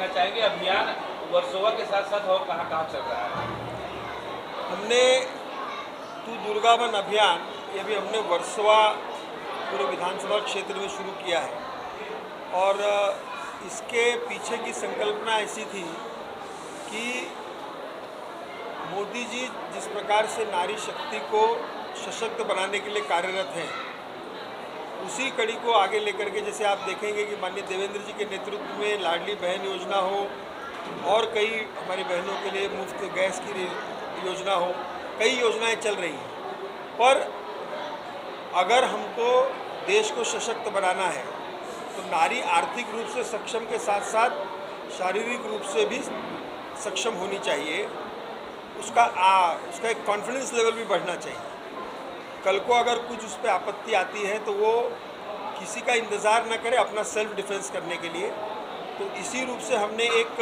कहना चाहेंगे, अभियान वर्सोवा के साथ साथ और कहाँ कहाँ चल रहा है? हमने तू दुर्गा बन अभियान ये भी हमने वर्सोवा पूरे विधानसभा क्षेत्र में शुरू किया है और इसके पीछे की संकल्पना ऐसी थी कि मोदी जी जिस प्रकार से नारी शक्ति को सशक्त बनाने के लिए कार्यरत हैं, उसी कड़ी को आगे लेकर के जैसे आप देखेंगे कि माननीय देवेंद्र जी के नेतृत्व में लाडली बहन योजना हो और कई हमारी बहनों के लिए मुफ्त गैस की योजना हो, कई योजनाएं चल रही हैं। पर अगर हमको देश को सशक्त बनाना है तो नारी आर्थिक रूप से सक्षम के साथ साथ शारीरिक रूप से भी सक्षम होनी चाहिए। उसका एक कॉन्फिडेंस लेवल भी बढ़ना चाहिए। कल को अगर कुछ उस पर आपत्ति आती है तो वो किसी का इंतज़ार न करे अपना सेल्फ डिफेंस करने के लिए। तो इसी रूप से हमने एक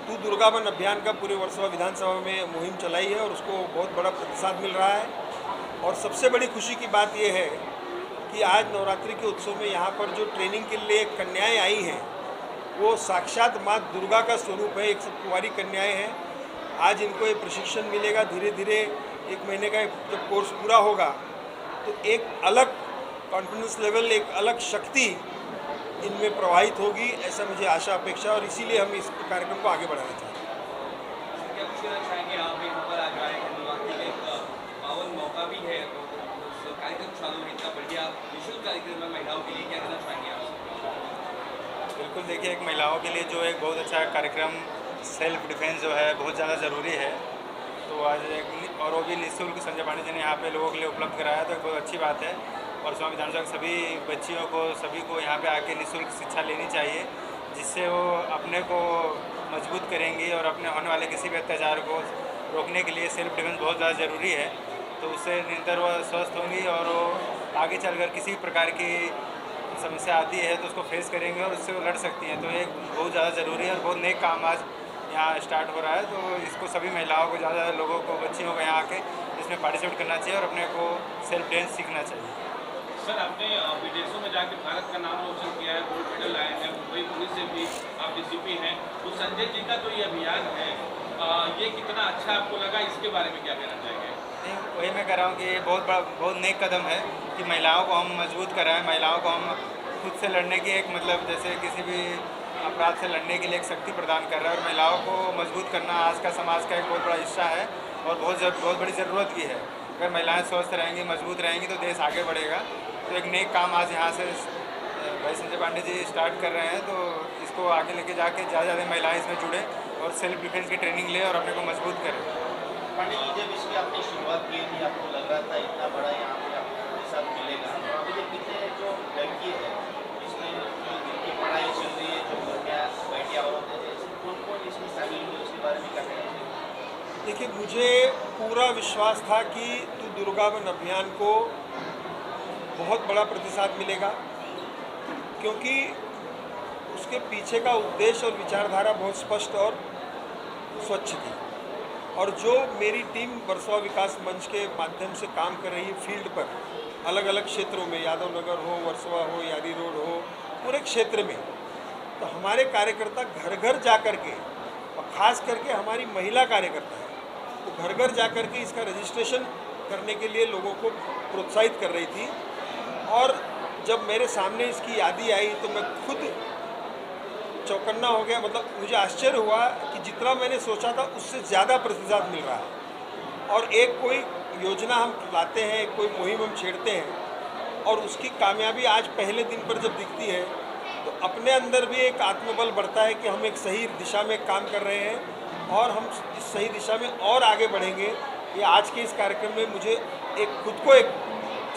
तू दुर्गा बन अभियान का पूरे वर्सोवा विधानसभा में मुहिम चलाई है और उसको बहुत बड़ा प्रतिसाद मिल रहा है। और सबसे बड़ी खुशी की बात यह है कि आज नवरात्रि के उत्सव में यहाँ पर जो ट्रेनिंग के लिए कन्याएं आई हैं वो साक्षात माँ दुर्गा का स्वरूप है। एक सब कुंवारी कन्याएं हैं। आज इनको ये प्रशिक्षण मिलेगा। धीरे धीरे 1 महीने का जब कोर्स पूरा होगा तो एक अलग कॉन्फिडेंस लेवल, एक अलग शक्ति इनमें प्रवाहित होगी, ऐसा मुझे आशा अपेक्षा। और इसीलिए हम इस कार्यक्रम को आगे बढ़ाना चाहते हैं। क्या कुछ कहना चाहेंगे? आप यहाँ पर आ गए हैं, नवरात्रि का एक पावन मौका भी है, तो कार्यक्रम चालू है, इतना बढ़िया निःशुल्क कार्यक्रम है महिलाओं के लिए, क्या कहना चाहेंगे आप? बिल्कुल, देखिए एक महिलाओं के लिए जो एक बहुत अच्छा कार्यक्रम सेल्फ डिफेंस जो है बहुत ज़्यादा ज़रूरी है। तो आज एक और वो भी निःशुल्क संजय पांडे जी ने यहाँ पे लोगों के लिए उपलब्ध कराया, तो एक बहुत अच्छी बात है। और स्वामी विधानसभा के सभी बच्चियों को, सभी को यहाँ पे आके निःशुल्क शिक्षा लेनी चाहिए, जिससे वो अपने को मजबूत करेंगी और अपने होने वाले किसी भी अत्याचार को रोकने के लिए सेल्फ डिफेंस बहुत ज़्यादा ज़रूरी है। तो उससे निरंतर वो स्वस्थ होंगी और वो आगे चलकर किसी भी प्रकार की समस्या आती है तो उसको फेस करेंगे और उससे वो लड़ सकती हैं। तो ये बहुत ज़्यादा ज़रूरी है और बहुत नेक काम आज यहाँ स्टार्ट हो रहा है। तो इसको सभी महिलाओं को, ज़्यादा लोगों को, बच्चियों को यहाँ आके इसमें पार्टिसिपेट करना चाहिए और अपने को सेल्फ डिफेंस सीखना चाहिए। सर, आपने विदेशों में जाके भारत का नाम रोशन किया है, गोल्ड मेडल लाए हैं, मुंबई पुलिस से भी आप डीसीपी हैं। तो संजय जी का जो ये अभियान है, ये कितना अच्छा आपको लगा, इसके बारे में क्या कहना चाहेंगे? नहीं, वही मैं कह रहा हूँ कि ये बहुत नेक कदम है कि महिलाओं को हम मजबूत कराएं, महिलाओं को हम खुद से लड़ने की एक मतलब जैसे किसी भी अपराध से लड़ने के लिए एक शक्ति प्रदान कर रहा है। और महिलाओं को मजबूत करना आज का समाज का एक बहुत बड़ा हिस्सा है और बहुत बड़ी ज़रूरत की है। अगर महिलाएं स्वस्थ रहेंगी, मजबूत रहेंगी तो देश आगे बढ़ेगा। तो एक नेक काम आज यहाँ से भाई संजय पांडे जी स्टार्ट कर रहे हैं। तो इसको आगे लेके जाके ज़्यादा महिलाएँ इसमें जुड़े और सेल्फ डिफेंस की ट्रेनिंग ले और अपने को मजबूत करें। पांडे जी, जब इसकी आपने शुरुआत की थी, आपको लग रहा था इतना बड़ा यहाँ पे आपको प्रतिशत मिलेगा, तो अभी जो पीछे जो लड़की है इसमें जो जिनकी पढ़ाई चल रही है, जो घर में बैठिया औरतें हैं, कौन कौन इसमें शामिल हुए, उसके बारे में क्या कहना चाहिए? देखिए, मुझे पूरा विश्वास था कि तू दुर्गा बन अभियान को बहुत बड़ा प्रतिसाद मिलेगा, क्योंकि उसके पीछे का उद्देश्य और विचारधारा बहुत स्पष्ट और स्वच्छ थी। और जो मेरी टीम वर्सोवा विकास मंच के माध्यम से काम कर रही है फील्ड पर, अलग अलग क्षेत्रों में, यादव नगर हो, वर्सोवा हो, यारी रोड हो, पूरे क्षेत्र में, तो हमारे कार्यकर्ता घर घर जा कर के, और ख़ास करके हमारी महिला कार्यकर्ता है, तो घर घर जा कर के इसका रजिस्ट्रेशन करने के लिए लोगों को प्रोत्साहित कर रही थी। और जब मेरे सामने इसकी यादी आई तो मैं खुद चौकन्ना हो गया। मतलब मुझे आश्चर्य हुआ कि जितना मैंने सोचा था उससे ज़्यादा प्रतिसाद मिल रहा है। और एक कोई योजना हम लाते हैं, कोई मुहिम हम छेड़ते हैं और उसकी कामयाबी आज पहले दिन पर जब दिखती है तो अपने अंदर भी एक आत्मबल बढ़ता है कि हम एक सही दिशा में काम कर रहे हैं और हम इस सही दिशा में और आगे बढ़ेंगे। ये आज के इस कार्यक्रम में मुझे एक खुद को एक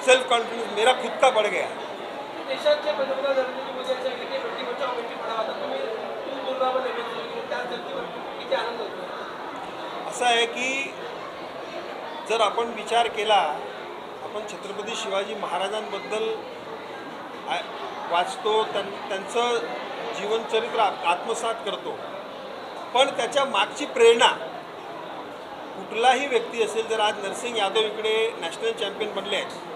सेल्फ कॉन्फिडेंस मेरा खुद का बढ़ गया। देशाचे पंतप्रधान नरेंद्र मोदी यांच्या वेळी बेटी बचाओ बेटी पढाओ, आता तुम्ही तू दुर्गा बन अभियान त्या धर्तीवर किती आनंद होतो? असं आहे की जर आपण विचार केला, आपण छत्रपती शिवाजी महाराजांबद्दल वाचतो, त्यांचं जीवनचरित्र आत्मसात करतो, पण त्याच्या मागची प्रेरणा कुठलाही व्यक्ती असेल, जर आज नरसिंह यादव इकडे नॅशनल चॅम्पियन बनले आहेत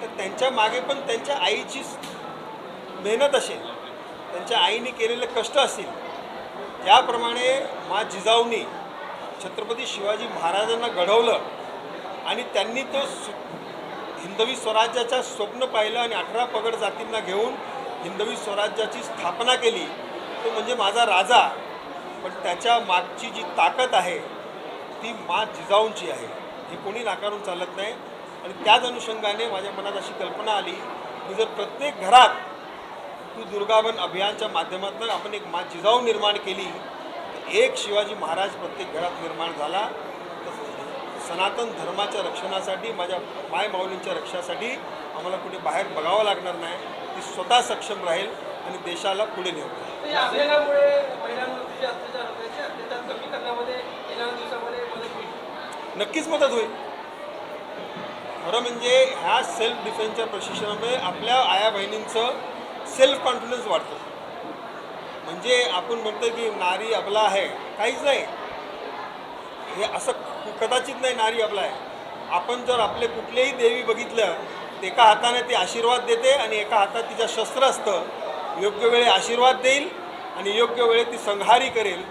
तर त्यांच्या मागे पण त्यांच्या आईची मेहनत असेल, त्यांच्या आईने केलेले कष्ट असतील, याप्रमाणे मा जिजाऊंनी छत्रपती शिवाजी महाराजांना घडवलं आणि त्यांनी तो हिंदवी स्वराज्याचं स्वप्न पाहिलं आणि 18 पगड जातींना घेऊन हिंदवी स्वराज्याची स्थापना केली. तो म्हणजे माझा राजा. पण त्याच्या मागची जी ताकद आहे ती मा जिजाऊंची आहे, ही कोणी नाकारून चालत नाही. आणि त्याच अनुषंगाने माझ्या मनात अशी कल्पना आली की जर प्रत्येक घरात तू दुर्गावन अभियानच्या माध्यमातून आपण एक मा जिजाऊ निर्माण केली तर एक शिवाजी महाराज प्रत्येक घरात निर्माण झाला. तर सनातन धर्माच्या रक्षणासाठी, माझ्या माय माऊलींच्या रक्षणासाठी आम्हाला कुठे बाहेर बघावं लागणार नाही. ती स्वतः सक्षम राहील आणि देशाला पुढे नेऊ. तर या अभियानामुळे महिलांवरती जे अत्याचार होते ते अत्याचार कमी करण्यामध्ये येणाऱ्या दिवसामध्ये मदत होईल. नक्कीच मदत होईल. खरं म्हणजे ह्या सेल्फ डिफेन्सच्या प्रशिक्षणामुळे आपल्या आया बहिणींचं सेल्फ कॉन्फिडन्स वाढतो. म्हणजे आपण म्हणतो की नारी अबला आहे, काहीच नाही. हे असं कदाचित नाही नारी अबला आहे. आपण जर आपले कुठलेही देवी बघितलं, एका हाताने ती आशीर्वाद देते आणि एका हातात तिचं शस्त्र असतं. योग्य वेळी आशीर्वाद देईल आणि योग्य वेळी ती संहारी करेल.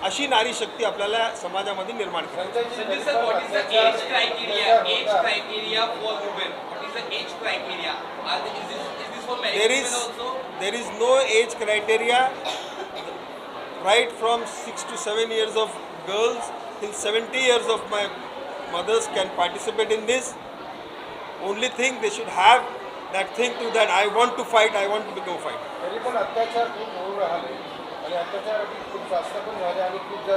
अशी नारी शक्ती आपल्याला समाजामध्ये निर्माण करायची. Sanjay sir, what is the age criteria? Age criteria for women. What is the age criteria? Is this for married women also? There is no age criteria. Right from 6 to 7 years of girls till 70 years of my mothers can participate in this. Only thing they should have that thing to that I want to fight, I want to go fight. तरी पण अत्याचार खूप होऊ राहिले आणि अत्याचार खूप जास्त पण झाले आणि खूप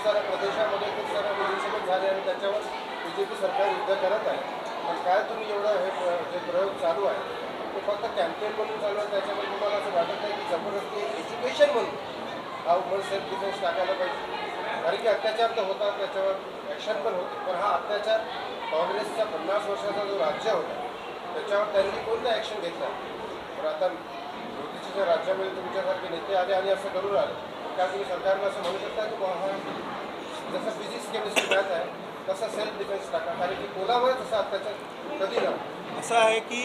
साऱ्या प्रदेशामध्ये खूप साऱ्या मुलींचे पण झाले आणि त्याच्यावर BJP सरकार युद्ध करत आहे. पण काय तुम्ही एवढं हे जे प्रयोग चालू आहे तो फक्त कॅम्पेन म्हणून चालू आहे, त्याच्यामध्ये तुम्हाला असं वाटत नाही की जबरदस्ती एज्युकेशन म्हणून हा वुमन सेल्फ डिफेन्स टाकायला पाहिजे? कारण की अत्याचार तर होतात, त्याच्यावर ॲक्शन पण होते. पण हा अत्याचार काँग्रेसचा 50 वर्षाचा जो राज्य होता त्याच्यावर त्यांनी कोणतं ॲक्शन घेतलं? पण आता मोदीच्या राज्यामध्ये तुमच्यासारखे नेते आले आणि असं करून आले, त्या तुम्ही सरकारला असं म्हणू शकता की हा जसं फिजिक्स केमिस्ट्री मॅथ आहे तसं सेल्फ डिफेन्स टाका, कारण की कोणावरच असा अत्याचार कधी नव्हता. असं आहे की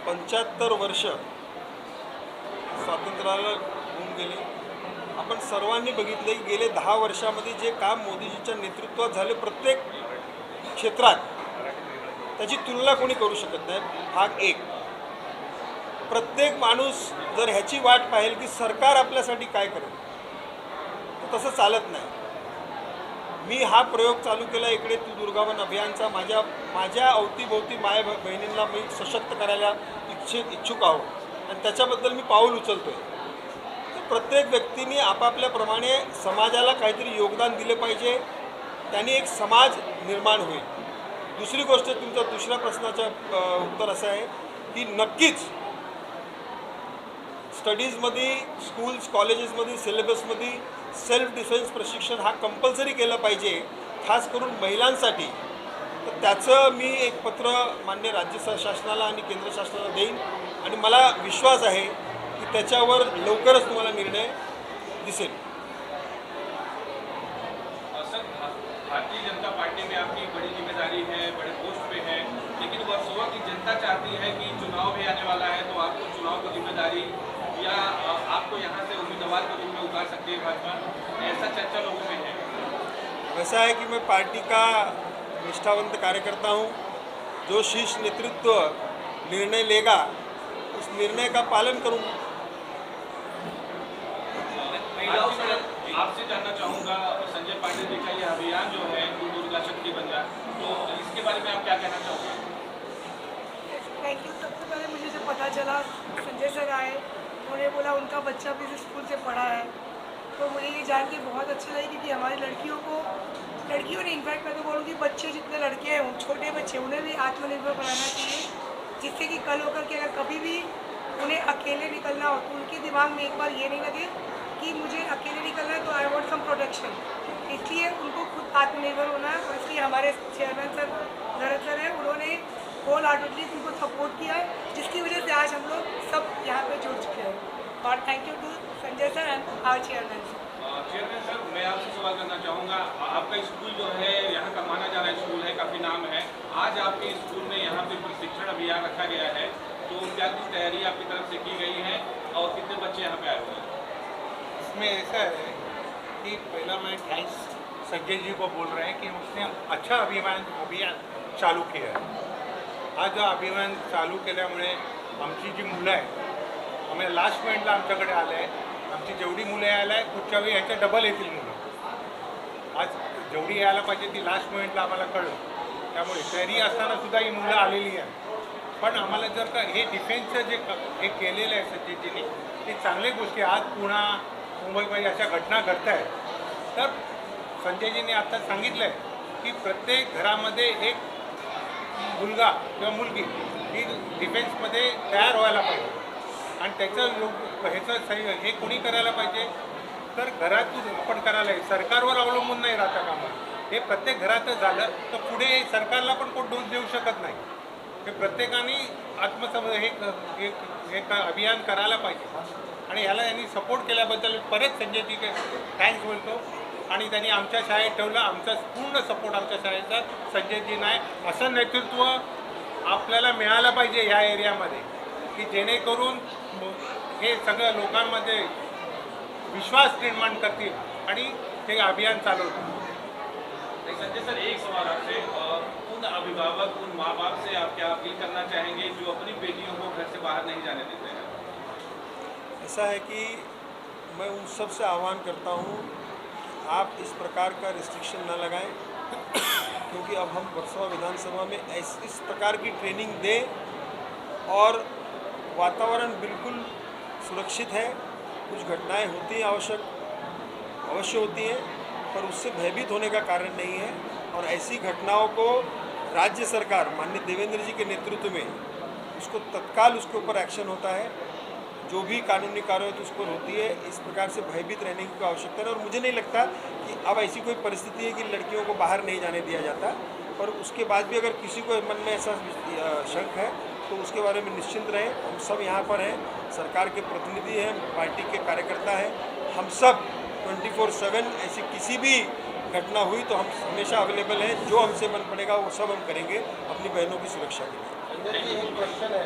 75 वर्ष स्वातंत्र्याला होऊन गेले. आपण सर्वांनी बघितले की गेले 10 वर्षामध्ये जे काम मोदीजीच्या नेतृत्वात झाले प्रत्येक क्षेत्रात, त्याची तुलना कोणी करू शकत नाही. भाग 1, प्रत्येक माणूस जर ह्याची वाट पाहेल की सरकार आपल्यासाठी काय करेल, तर तसं चालत नाही. मी हा प्रयोग चालू केला इकडे तू दुर्गावन अभियानचा. माझ्या अवतीभोवती माय बहिणींना मी सशक्त करायला इच्छुक आहो आणि त्याच्याबद्दल मी पाऊल उचलतो आहे. तर प्रत्येक व्यक्तीने आपापल्याप्रमाणे समाजाला काहीतरी योगदान दिले पाहिजे, त्यांनी एक समाज निर्माण होईल. दुसरी गोष्ट, तुमच्या दुसऱ्या प्रश्नाचं उत्तर असं आहे की नक्कीच स्टडीजमध्ये, स्कूल्स कॉलेजेसमध्ये, सिलेबसमध्ये सेल्फ डिफेन्स प्रशिक्षण हा कंपल्सरी केलं पाहिजे, खास करून महिलांसाठी. तर त्याचं मी एक पत्र मान्य राज्य शासनाला आणि केंद्र शासनाला देईन आणि मला विश्वास आहे की त्याच्यावर लवकरच तुम्हाला निर्णय दिसेल. भारतीय जनता पार्टी में आपकी बड़ी जिम्मेदारी है, बड़े पोस्ट पे है, लेकिन वर्सोवा की जनता चाहती है कि चुनाव भी आने वाला है तो आपको चुनाव की जिम्मेदारी या आपको यहाँ से उम्मीदवार के रूप में उतार सकती है भाजपा, ऐसा चर्चा लोगों में है. वैसा है कि मैं पार्टी का निष्ठावंत कार्यकर्ता हूँ. जो शीर्ष नेतृत्व निर्णय लेगा उस निर्णय का पालन करूँगा. आपसे जानना चाहूँगा, संजय पांडे जी का ये अभियान जो है दुर्गा शक्ति बन जाए, तो इसके बारे में आप क्या कहना चाहोगे? Thank you. सबसे पहले मुझे जब पता चला संजय सर आए, उन्होंने बोला उनका बच्चा भी इस स्कूल से पढ़ा है, तो मुझे ये जान के बहुत अच्छा लगा क्योंकि हमारी लड़कियों ने इनफैक्ट मैं तो बोलूँगी बच्चे जितने लड़के हैं, छोटे बच्चे, उन्हें भी आत्मनिर्भर बनाना चाहिए, जिससे कि कल होकर के अगर कभी भी उन्हें अकेले निकलना हो तो उनके दिमाग में एक बार ये नहीं लगे कि मुझे अकेले निकलना है तो आई वॉन्ट सम प्रोटेक्शन. इसलिए उनको खुद आत्मनिर्भर होना है और इसलिए हमारे चेयरमैन सर भरत सर हैं, उन्होंने होल हार्टेडली उनको सपोर्ट किया है, जिसकी वजह से आज हम लोग सब यहाँ पे जुड़ चुके हैं. और thank you to Sanjay sir and our chairman sir. Chairman sir, मैं आपसे सवाल करना चाहूँगा, आपका स्कूल जो है यहाँ का माना जा रहा स्कूल है, काफ़ी नाम है. आज आपके स्कूल में यहाँ पे प्रशिक्षण अभियान रखा गया है, तो क्या कुछ तैयारी आपकी तरफ से की गई है और कितने बच्चे यहाँ पे आए हुए हैं? इसमें ऐसा है कि पहला मैं थैंक्स संजय जी को बोल रहे हैं कि उसने अच्छा अभियान चालू किया आहे. हा जो अभियान चालू केल्यामुळे आमची जी मुलं आहेत आम्ही लास्ट पॉईंटला आमच्याकडे आले आहे. आमची जेवढी मुलं यायला आहे पुढच्या वेळी ह्याच्या डबल येतील मुलं. आज जेवढी यायला पाहिजे ती लास्ट पॉईंटला आम्हाला कळलं. त्यामुळे तयारी असताना सुद्धा ही मुलं आलेली आहे. पण आम्हाला जर का हे डिफेन्सचं जे हे केलेलं आहे संजयजीने ते चांगली गोष्टी आज पुणा मुंबईमध्ये अशा घटना घडत आहेत. तर संजयजीने आता सांगितलं आहे की प्रत्येक घरामध्ये एक मुलगा किंवा मुलगी ही डिफेन्समध्ये तयार व्हायला पाहिजे. आणि त्याचं ह्याचं हे कोणी करायला पाहिजे तर घरातून आपण करायला आहे. सरकारवर अवलंबून नाही राहता कामा. हे प्रत्येक घरातच झालं तर पुढे सरकारला पण कोण दोष देऊ शकत नाही. हे प्रत्येकाने हे अभियान करायला पाहिजे. आणि ह्याला यांनी सपोर्ट केल्याबद्दल परत संजयजी थँक्स बोलतो. आणि त्यांनी आमच्या शाळेत ठेवलं. आमचा पूर्ण सपोर्ट आमच्या शाळेचा संजयजींना आहे. असं नेतृत्व आपल्याला मिळालं पाहिजे ह्या एरियामध्ये की जेणेकरून हे सगळं लोकांमध्ये विश्वास निर्माण करतील आणि ते अभियान चालवतील. संजय सर, एक सवाल आपसे, उन अभिभावक उन माँ बाप से आप क्या अपील करना चाहेंगे जो अपनी बेटियों को घर से बाहर नहीं जाने देते हैं? ऐसा है कि मैं उन सब से आह्वान करता हूँ कि आप इस प्रकार का रिस्ट्रिक्शन न लगाएं क्योंकि अब हम वर्सोवा विधानसभा में इस प्रकार की ट्रेनिंग दें और वातावरण बिल्कुल सुरक्षित है. कुछ घटनाएं होती हैं अवश्य होती हैं पर उससे भयभीत होने का कारण नहीं है. और ऐसी घटनाओं को राज्य सरकार माननीय देवेंद्र जी के नेतृत्व में उसको तत्काल उसके ऊपर एक्शन होता है. जो भी कानूनी कार्रवाई उस पर होती है. इस प्रकार से भयभीत रहने की कोई आवश्यकता नहीं. और मुझे नहीं लगता कि अब ऐसी कोई परिस्थिति है कि लड़कियों को बाहर नहीं जाने दिया जाता. पर उसके बाद भी अगर किसी को मन में ऐसा शंक है तो उसके बारे में निश्चिंत रहें. हम सब यहाँ पर हैं, सरकार के प्रतिनिधि हैं, पार्टी के कार्यकर्ता हैं. हम सब 24/7 ऐसी किसी भी घटना हुई तो हम हमेशा अवेलेबल हैं. जो हमसे मन पड़ेगा वो सब हम करेंगे अपनी बहनों की सुरक्षा के लिए. एक क्वेश्चन है